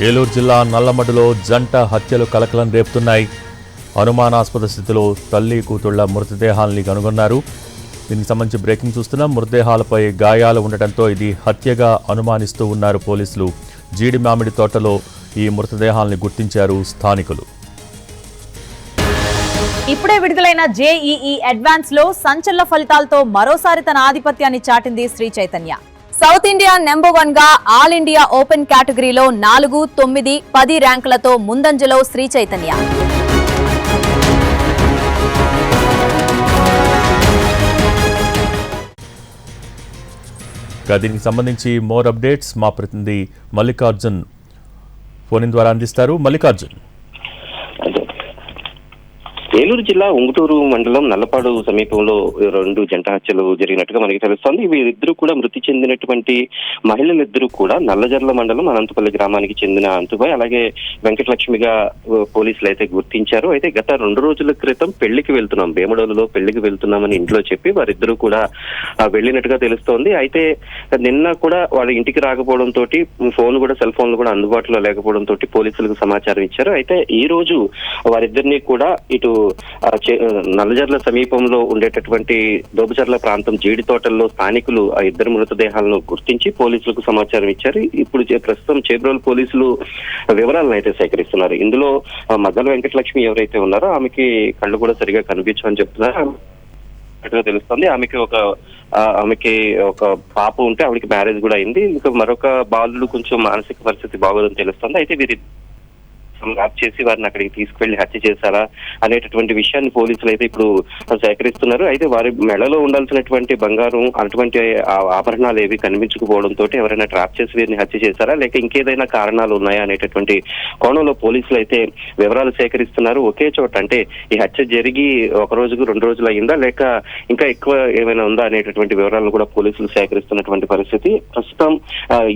ఏలూరు జిల్లా నల్లమడులో జంట హత్యలు కలకలం రేపుతున్నాయి. అనుమానాస్పద స్థితిలో తల్లి కూతుళ్ల మృతదేహాల్ని కనుగొన్నారు. దీనికి సంబంధించి బ్రేకింగ్ చూస్తున్నాం. మృతదేహాలపై గాయాలు ఉండటంతో ఇది హత్యగా అనుమానిస్తూ ఉన్నారు పోలీసులు. జీడి మామిడి తోటలో ఈ మృతదేహాల్ని గుర్తించారు స్థానికులు. ఇప్పుడే విడుదలైన జేఈఈ అడ్వాన్స్ లో సంచలన ఫలితాలతో మరోసారి తన ఆధిపత్యాన్ని చాటింది Shri Chaitanya. South India number 1 గా ఆల్ ఇండియా ఓపెన్ కేటగిరీలో 4, 9, 10 ర్యాంకులతో ముందంజలో శ్రీ చైతన్య. దీనికి సంబంధించి మోర్ అప్డేట్స్ మా ప్రతినిధి మల్లికార్జున్ ఫోన్ ద్వారా అందిస్తారు. మల్లికార్జున్, ఏలూరు జిల్లా ఉంగుటూరు మండలం నల్లపాడు సమీపంలో 2 జంట హత్యలు జరిగినట్టుగా మనకి తెలుస్తోంది. వీరిద్దరూ కూడా మృతి చెందినటువంటి మహిళలిద్దరూ కూడా నల్లజర్ల మండలం అనంతపల్లి గ్రామానికి చెందిన అంతుబాయ్ అలాగే వెంకటలక్ష్మిగా పోలీసులు అయితే గుర్తించారు. అయితే గత 2 రోజుల క్రితం పెళ్లికి వెళ్తున్నాం, భీమడోలులో పెళ్లికి వెళ్తున్నామని ఇంట్లో చెప్పి వారిద్దరూ కూడా వెళ్ళినట్టుగా తెలుస్తోంది. అయితే నిన్న కూడా వాళ్ళ ఇంటికి రాకపోవడంతో ఫోన్ కూడా సెల్ ఫోన్లు కూడా అందుబాటులో లేకపోవడంతో పోలీసులకు సమాచారం ఇచ్చారు. అయితే ఈ రోజు వారిద్దరినీ కూడా ఇటు నల్లజర్ల సమీపంలో ఉండేటటువంటి దోబచర్ల ప్రాంతం జీడి తోటల్లో స్థానికులు ఆ ఇద్దరు మృతదేహాలను గుర్తించి పోలీసులకు సమాచారం ఇచ్చారు. ఇప్పుడు ప్రస్తుతం చేబ్రోలు పోలీసులు వివరాలను అయితే సేకరిస్తున్నారు. ఇందులో మద్దల వెంకటలక్ష్మి ఎవరైతే ఉన్నారో ఆమెకి కళ్ళు కూడా సరిగా కనిపించమని చెప్తున్నారు తెలుస్తుంది. ఆమెకి ఒక పాప ఉంటే ఆవిడకి మ్యారేజ్ కూడా అయింది. ఇంకా మరొక బాలుడు కొంచెం మానసిక పరిస్థితి బాగోదని తెలుస్తుంది. అయితే వీరి ర్యాప్ చేసి వారిని అక్కడికి తీసుకువెళ్లి హత్య చేశారా అనేటటువంటి విషయాన్ని పోలీసులు అయితే ఇప్పుడు సేకరిస్తున్నారు. అయితే వారి మెడలో ఉండాల్సినటువంటి బంగారం అటువంటి ఆభరణాలు ఏవి కనిపించకపోవడంతో ఎవరైనా ట్రాప్ చేసి వీరిని హత్య చేశారా లేక ఇంకేదైనా కారణాలు ఉన్నాయా అనేటటువంటి కోణంలో పోలీసులు అయితే వివరాలు సేకరిస్తున్నారు. ఒకే చోట అంటే ఈ హత్య జరిగి 1 రోజుకు 2 రోజులు అయిందా లేక ఇంకా ఎక్కువ ఏమైనా ఉందా అనేటటువంటి వివరాలను కూడా పోలీసులు సేకరిస్తున్నటువంటి పరిస్థితి. ప్రస్తుతం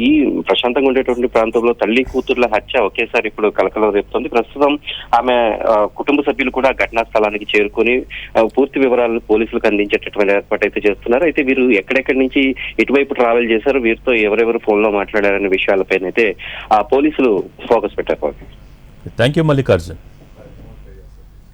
ఈ ప్రశాంతంగా ఉండేటువంటి ప్రాంతంలో తల్లి కూతుర్ల హత్య ఒకేసారి ఇప్పుడు కలకలం రేపుతోంది. ప్రస్తుతం ఆమె కుటుంబ సభ్యులు కూడా ఘటనా స్థలానికి చేరుకొని పూర్తి వివరాలను పోలీసులకు అందించేటటువంటి ఏర్పాటు అయితే చేస్తున్నారు. అయితే వీరు ఎక్కడెక్కడి నుంచి ఇటువైపు ట్రావెల్ చేశారు, వీరితో ఎవరెవరు ఫోన్ లో మాట్లాడారనే విషయాలపైన అయితే పోలీసులు ఫోకస్ పెట్టారు. Thank you Mallikarjun.